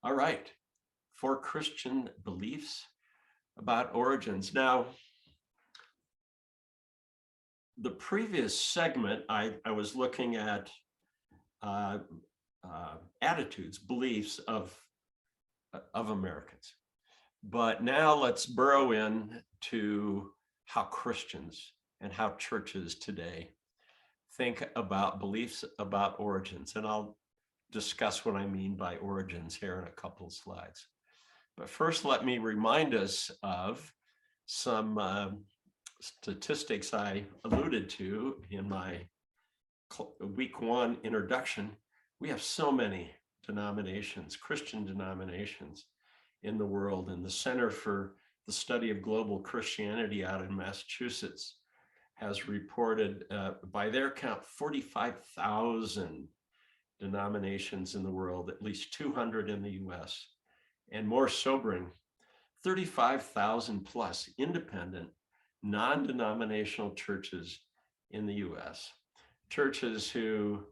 All right, 4 Christian beliefs about origins. Now, the previous segment, I was looking at attitudes, beliefs of Americans. But now let's burrow in to how Christians and how churches today think about beliefs about origins. And I'll discuss what I mean by origins here in a couple of slides. But first, let me remind us of some statistics I alluded to in my week 1 introduction. We have so many denominations, Christian denominations in the world, and the Center for the Study of Global Christianity out in Massachusetts has reported, by their count, 45,000 denominations in the world, at least 200 in the US, and more sobering, 35,000 plus independent, non-denominational churches in the US. Churches who,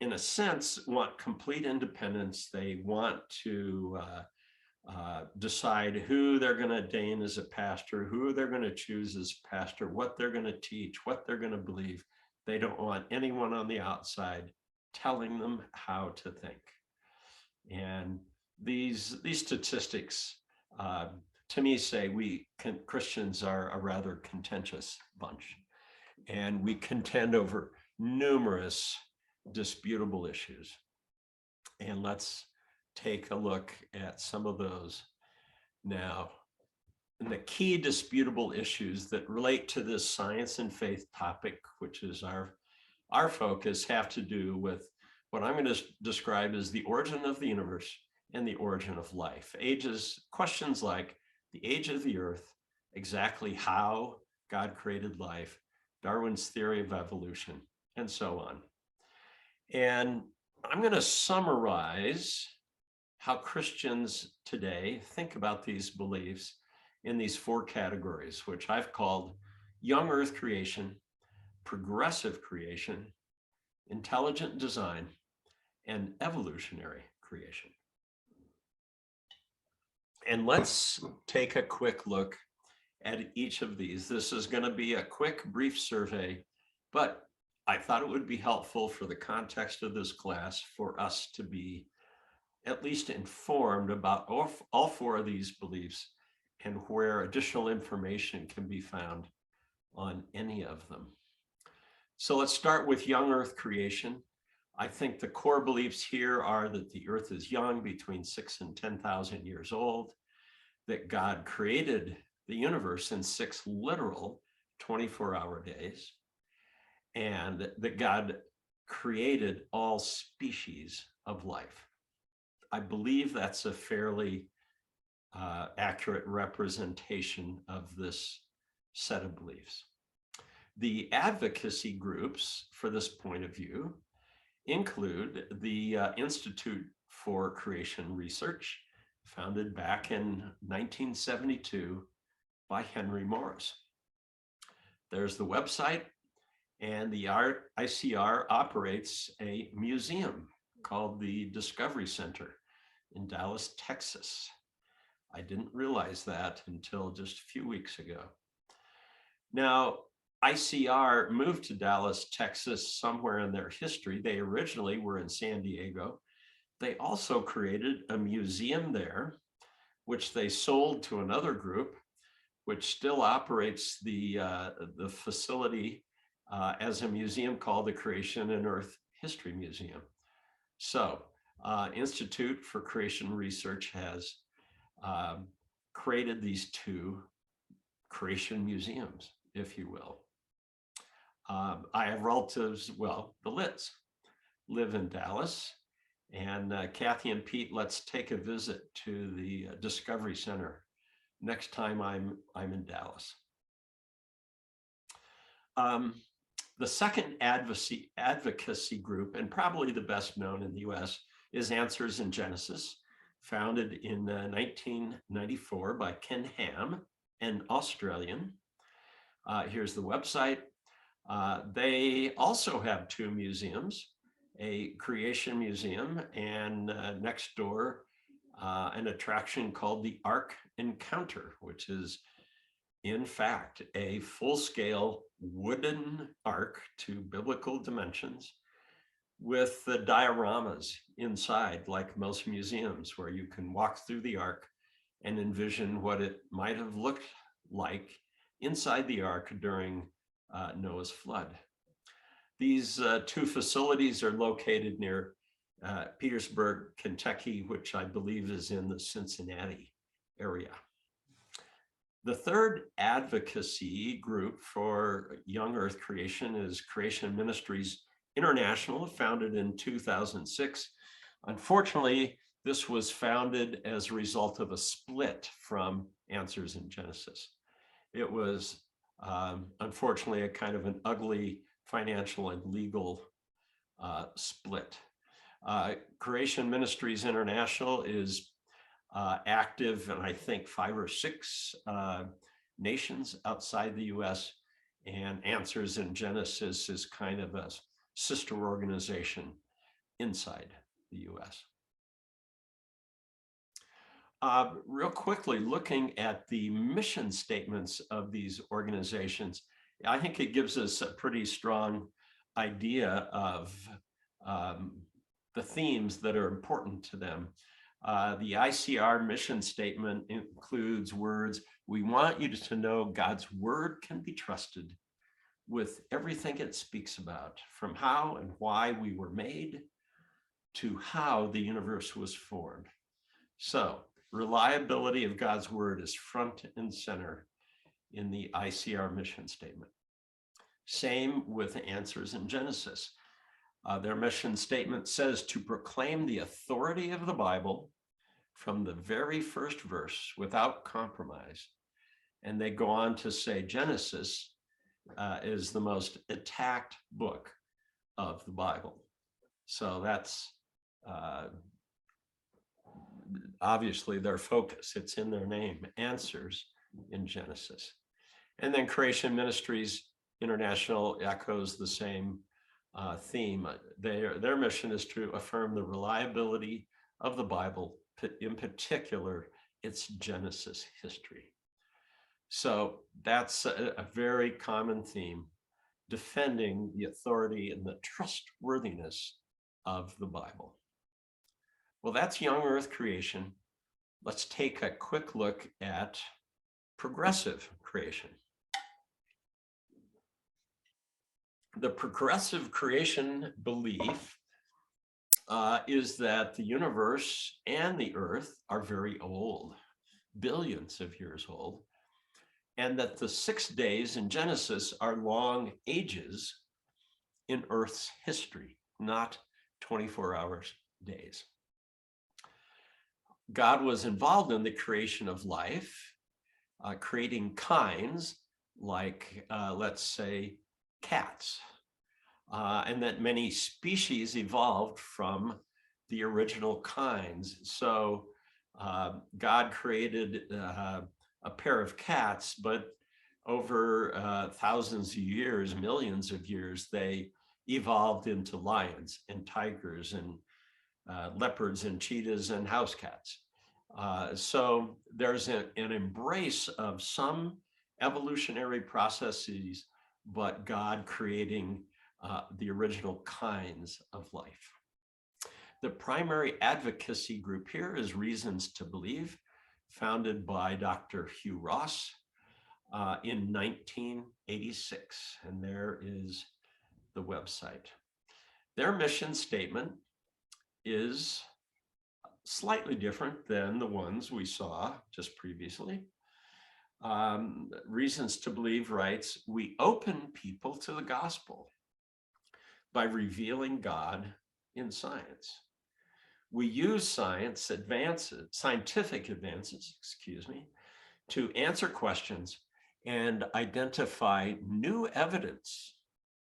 in a sense, want complete independence. They want to decide who they're going to ordain as a pastor, who they're going to choose as pastor, what they're going to teach, what they're going to believe. They don't want anyone on the outside telling them how to think. And these statistics, to me, say Christians are a rather contentious bunch, and we contend over numerous disputable issues. And let's take a look at some of those now. And the key disputable issues that relate to this science and faith topic, which is our focus, have to do with what I'm going to describe as the origin of the universe and the origin of life. Questions like the age of the earth, exactly how God created life, Darwin's theory of evolution, and so on. And I'm going to summarize how Christians today think about these beliefs in these 4 categories, which I've called young earth creation, progressive creation, intelligent design, and evolutionary creation. And let's take a quick look at each of these. This is going to be a quick, brief survey, but I thought it would be helpful for the context of this class for us to be at least informed about all 4 of these beliefs and where additional information can be found on any of them. So let's start with young earth creation. I think the core beliefs here are that the earth is young, between 6,000 and 10,000 years old, that God created the universe in 6 literal 24-hour days, and that God created all species of life. I believe that's a fairly accurate representation of this set of beliefs. The advocacy groups for this point of view include the Institute for Creation Research, founded back in 1972 by Henry Morris. There's the website, and the ICR operates a museum called the Discovery Center in Dallas, Texas. I didn't realize that until just a few weeks ago. Now, ICR moved to Dallas, Texas somewhere in their history. They originally were in San Diego. They also created a museum there, which they sold to another group, which still operates the facility as a museum called the Creation and Earth History Museum. So, Institute for Creation Research has created these 2 creation museums, if you will. I have relatives, well, the Litts live in Dallas, and Kathy and Pete, let's take a visit to the Discovery Center next time I'm in Dallas. The second advocacy group, and probably the best known in the US, is Answers in Genesis, founded in 1994 by Ken Ham, an Australian. Here's the website. They also have 2 museums, a creation museum, and next door, an attraction called the Ark Encounter, which is in fact a full-scale wooden ark to biblical dimensions with the dioramas inside, like most museums, where you can walk through the ark and envision what it might have looked like inside the ark during Noah's flood. These two facilities are located near Petersburg, Kentucky, which I believe is in the Cincinnati area. The third advocacy group for young Earth creation is Creation Ministries International, founded in 2006. Unfortunately, this was founded as a result of a split from Answers in Genesis. It was unfortunately a kind of an ugly financial and legal split. Creation Ministries International is active in, I think, 5 or 6 nations outside the US, and Answers in Genesis is kind of a sister organization inside the US. Real quickly, looking at the mission statements of these organizations, I think it gives us a pretty strong idea of the themes that are important to them. The ICR mission statement includes words: we want you to know God's word can be trusted with everything it speaks about, from how and why we were made to how the universe was formed. So, reliability of God's word is front and center in the ICR mission statement. Same with Answers in Genesis. Their mission statement says to proclaim the authority of the Bible from the very first verse without compromise. And they go on to say Genesis is the most attacked book of the Bible. So that's obviously their focus. It's in their name, Answers in Genesis. And then Creation Ministries International echoes the same theme. Their mission is to affirm the reliability of the Bible, in particular, its Genesis history. So that's a very common theme, defending the authority and the trustworthiness of the Bible. Well, that's young Earth creation. Let's take a quick look at progressive creation. The progressive creation belief is that the universe and the earth are very old, billions of years old, and that the 6 days in Genesis are long ages in Earth's history, not 24-hour days. God was involved in the creation of life, creating kinds like, let's say, cats, and that many species evolved from the original kinds. So God created a pair of cats, but over thousands of years, millions of years, they evolved into lions and tigers and leopards and cheetahs and house cats. So there's an embrace of some evolutionary processes, but God creating the original kinds of life. The primary advocacy group here is Reasons to Believe, founded by Dr. Hugh Ross in 1986. And there is the website. Their mission statement is slightly different than the ones we saw just previously. Reasons to Believe writes, we open people to the gospel by revealing God in science. We use scientific advances, to answer questions and identify new evidence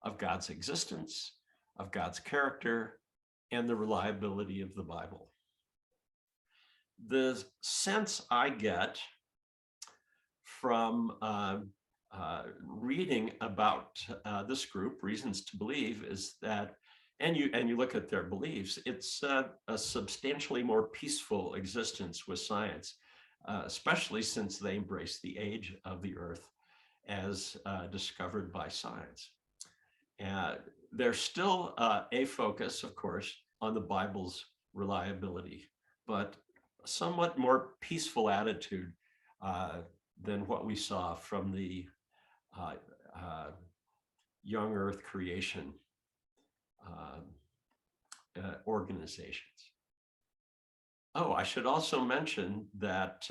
of God's existence, of God's character, and the reliability of the Bible. The sense I get from reading about this group, Reasons to Believe, is that and you look at their beliefs, it's a substantially more peaceful existence with science, especially since they embrace the age of the Earth as discovered by science. There's still a focus, of course, on the Bible's reliability, but a somewhat more peaceful attitude than what we saw from the uh, young Earth creation organizations. Oh, I should also mention that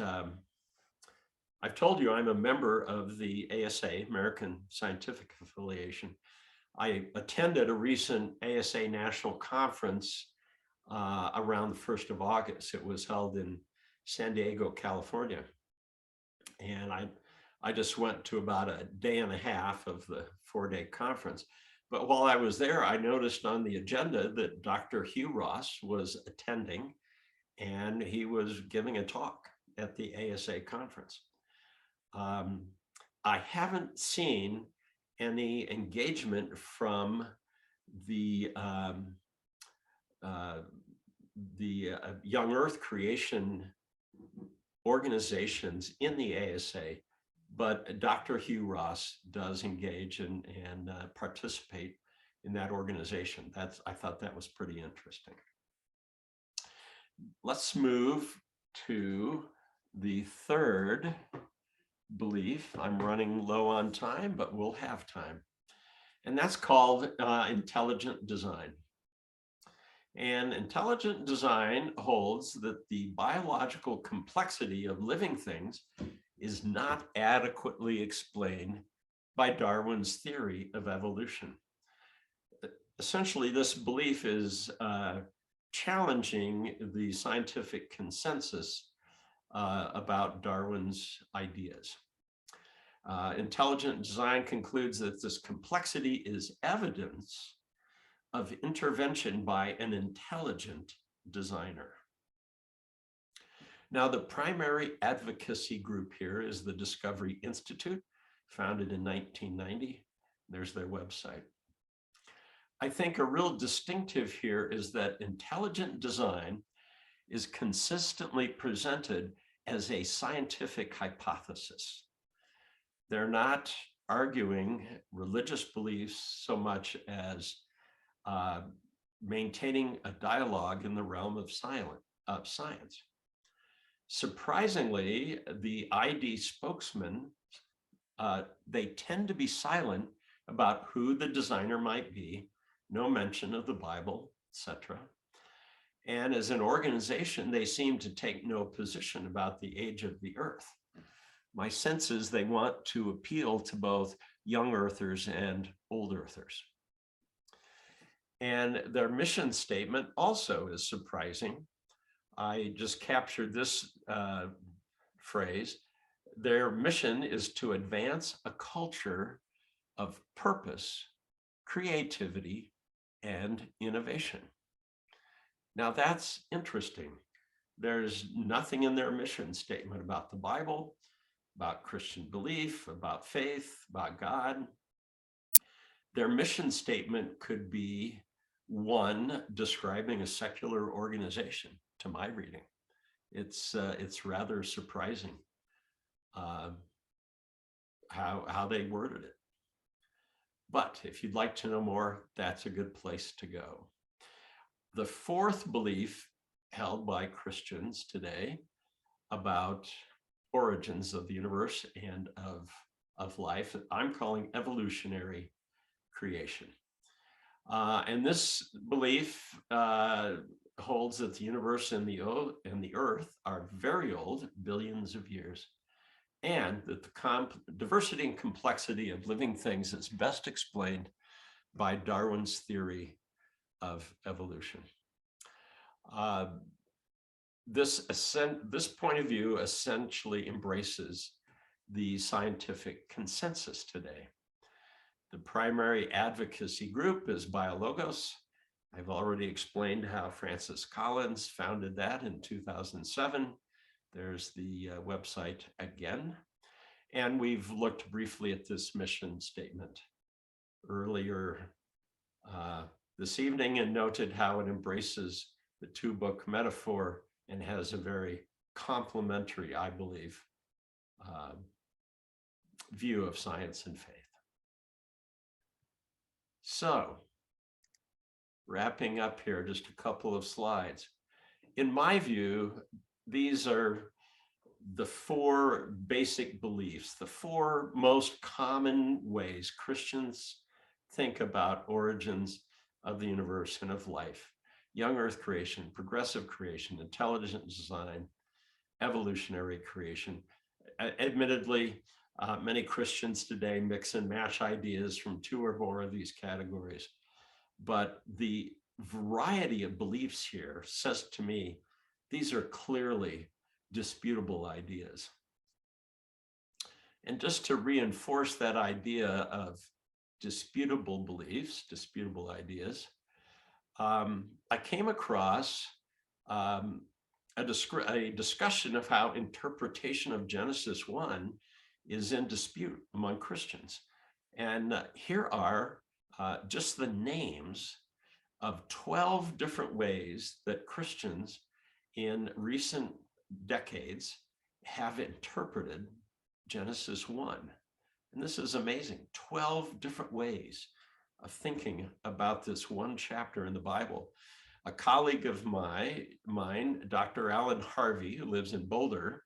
I've told you I'm a member of the ASA, American Scientific Affiliation. I attended a recent ASA National Conference around the 1st of August. It was held in San Diego, California. And I just went to about a day and a half of the 4-day conference. But while I was there, I noticed on the agenda that Dr. Hugh Ross was attending, and he was giving a talk at the ASA conference. I haven't seen any engagement from the young Earth creation organizations in the ASA, but Dr. Hugh Ross does engage and participate in that organization. I thought that was pretty interesting. Let's move to the third belief. I'm running low on time, but we'll have time. And that's called intelligent design. And intelligent design holds that the biological complexity of living things is not adequately explained by Darwin's theory of evolution. Essentially, this belief is challenging the scientific consensus about Darwin's ideas. Intelligent design concludes that this complexity is evidence of intervention by an intelligent designer. Now, the primary advocacy group here is the Discovery Institute, founded in 1990. There's their website. I think a real distinctive here is that intelligent design is consistently presented as a scientific hypothesis. They're not arguing religious beliefs so much as maintaining a dialogue in the realm of science. Surprisingly, the ID spokesmen, they tend to be silent about who the designer might be, no mention of the Bible, etc. And as an organization, they seem to take no position about the age of the Earth. My sense is they want to appeal to both young Earthers and old Earthers. And their mission statement also is surprising. I just captured this phrase. Their mission is to advance a culture of purpose, creativity, and innovation. Now that's interesting. There's nothing in their mission statement about the Bible, about Christian belief, about faith, about God. Their mission statement could be one describing a secular organization, to my reading. It's rather surprising how they worded it. But if you'd like to know more, that's a good place to go. The fourth belief held by Christians today about origins of the universe and of life, I'm calling evolutionary creation. And this belief holds that the universe and the Earth are very old, billions of years, and that the diversity and complexity of living things is best explained by Darwin's theory of evolution. This point of view essentially embraces the scientific consensus today. The primary advocacy group is BioLogos. I've already explained how Francis Collins founded that in 2007. There's the website again. And we've looked briefly at this mission statement earlier this evening and noted how it embraces the two-book metaphor and has a very complementary, I believe, view of science and faith. So, wrapping up here, just a couple of slides. In my view, these are the four basic beliefs, the four most common ways Christians think about origins of the universe and of life: young earth creation, progressive creation, intelligent design, evolutionary creation. Admittedly, many Christians today mix and match ideas from two or more of these categories, but the variety of beliefs here says to me, these are clearly disputable ideas. And just to reinforce that idea of disputable beliefs, disputable ideas, I came across a discussion of how interpretation of Genesis 1 is in dispute among Christians. And here are just the names of 12 different ways that Christians in recent decades have interpreted Genesis 1. And this is amazing. 12 different ways of thinking about this one chapter in the Bible. A colleague of mine, Dr. Alan Harvey, who lives in Boulder,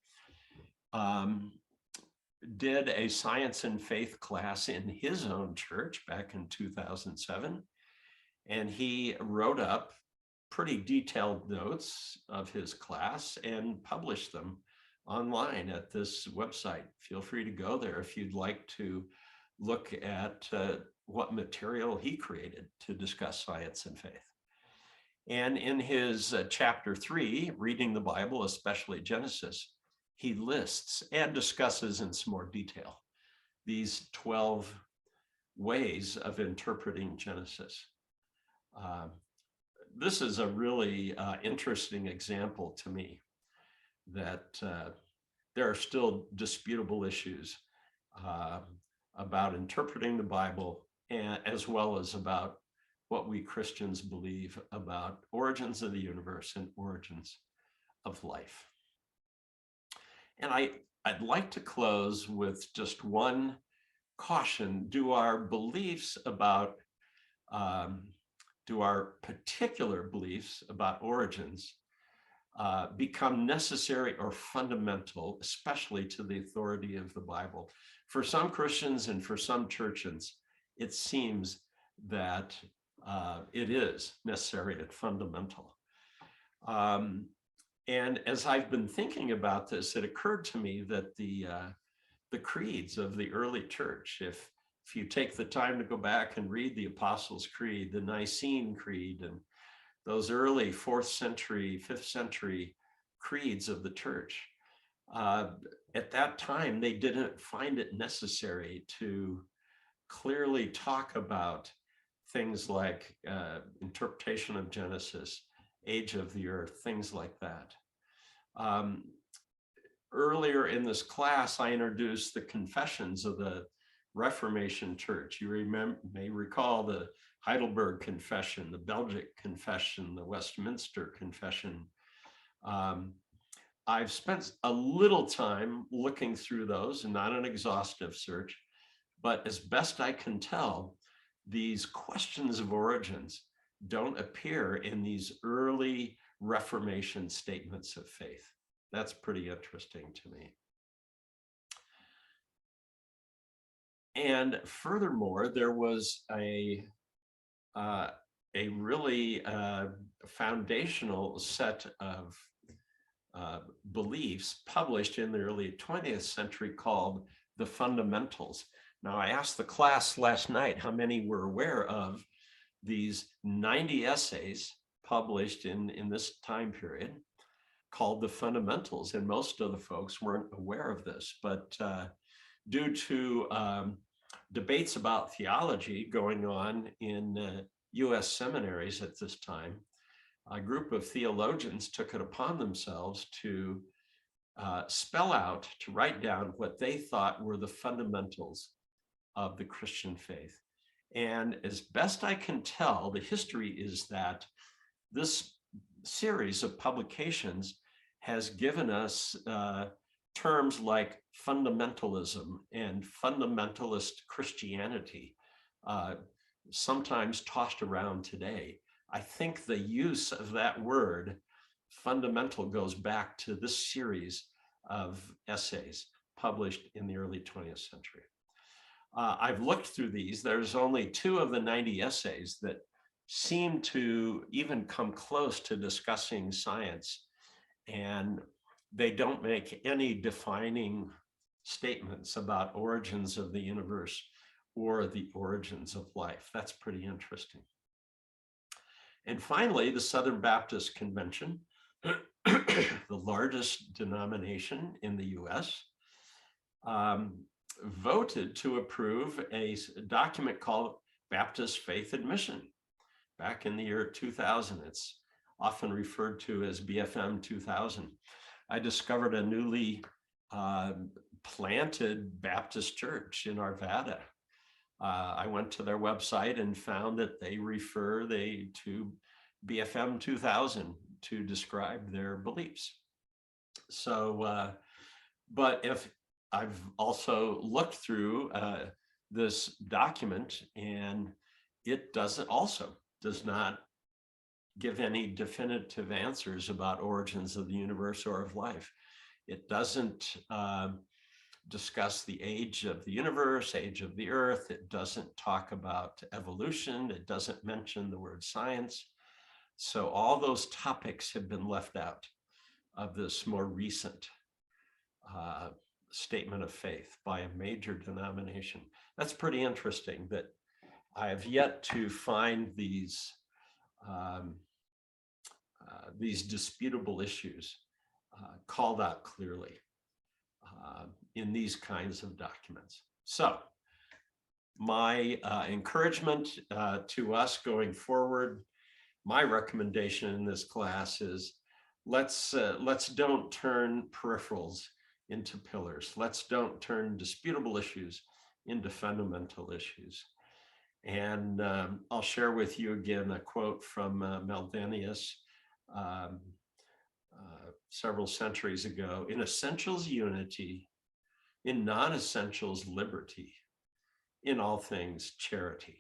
did a science and faith class in his own church back in 2007. And he wrote up pretty detailed notes of his class and published them online at this website. Feel free to go there if you'd like to look at what material he created to discuss science and faith. And in his chapter 3, Reading the Bible, especially Genesis, he lists and discusses in some more detail these 12 ways of interpreting Genesis. This is a really interesting example to me that there are still disputable issues about interpreting the Bible, as well as about what we Christians believe about origins of the universe and origins of life. And I'd like to close with just one caution. Do our beliefs about do our particular beliefs about origins become necessary or fundamental, especially to the authority of the Bible? For some Christians and for some churches, it seems that it is necessary and fundamental. And as I've been thinking about this, it occurred to me that the creeds of the early church, if you take the time to go back and read the Apostles' Creed, the Nicene Creed, and those early 4th century, 5th century creeds of the church, at that time, they didn't find it necessary to clearly talk about things like interpretation of Genesis, age of the earth, things like that. Earlier in this class, I introduced the confessions of the Reformation Church. You may recall the Heidelberg Confession, the Belgic Confession, the Westminster Confession. I've spent a little time looking through those, and not an exhaustive search, but as best I can tell, these questions of origins don't appear in these early Reformation statements of faith. That's pretty interesting to me. And furthermore, there was a really foundational set of beliefs published in the early 20th century called the Fundamentals. Now, I asked the class last night how many were aware of these 90 essays published in this time period called the Fundamentals, and most of the folks weren't aware of this, but due to debates about theology going on in US seminaries at this time, a group of theologians took it upon themselves to spell out, to write down what they thought were the fundamentals of the Christian faith. And as best I can tell, the history is that this series of publications has given us terms like fundamentalism and fundamentalist Christianity, sometimes tossed around today. I think the use of that word fundamental goes back to this series of essays published in the early 20th century. I've looked through these. There's only 2 of the 90 essays that seem to even come close to discussing science, and they don't make any defining statements about origins of the universe or the origins of life. That's pretty interesting. And finally, the Southern Baptist Convention, the largest denomination in the US, voted to approve a document called Baptist Faith Admission back in the year 2000. It's often referred to as BFM 2000. I discovered a newly planted Baptist church in Arvada. I went to their website and found that they refer to BFM 2000 to describe their beliefs. So, but if I've also looked through this document, and it does not give any definitive answers about origins of the universe or of life. It doesn't discuss the age of the universe, age of the earth. It doesn't talk about evolution. It doesn't mention the word science. So all those topics have been left out of this more recent statement of faith by a major denomination. That's pretty interesting that I have yet to find these disputable issues called out clearly in these kinds of documents. So my encouragement to us going forward, my recommendation in this class is let's don't turn peripherals into pillars. Let's don't turn disputable issues into fundamental issues. And I'll share with you again a quote from Maldenius several centuries ago: in essentials, unity; in non-essentials, liberty; in all things, charity.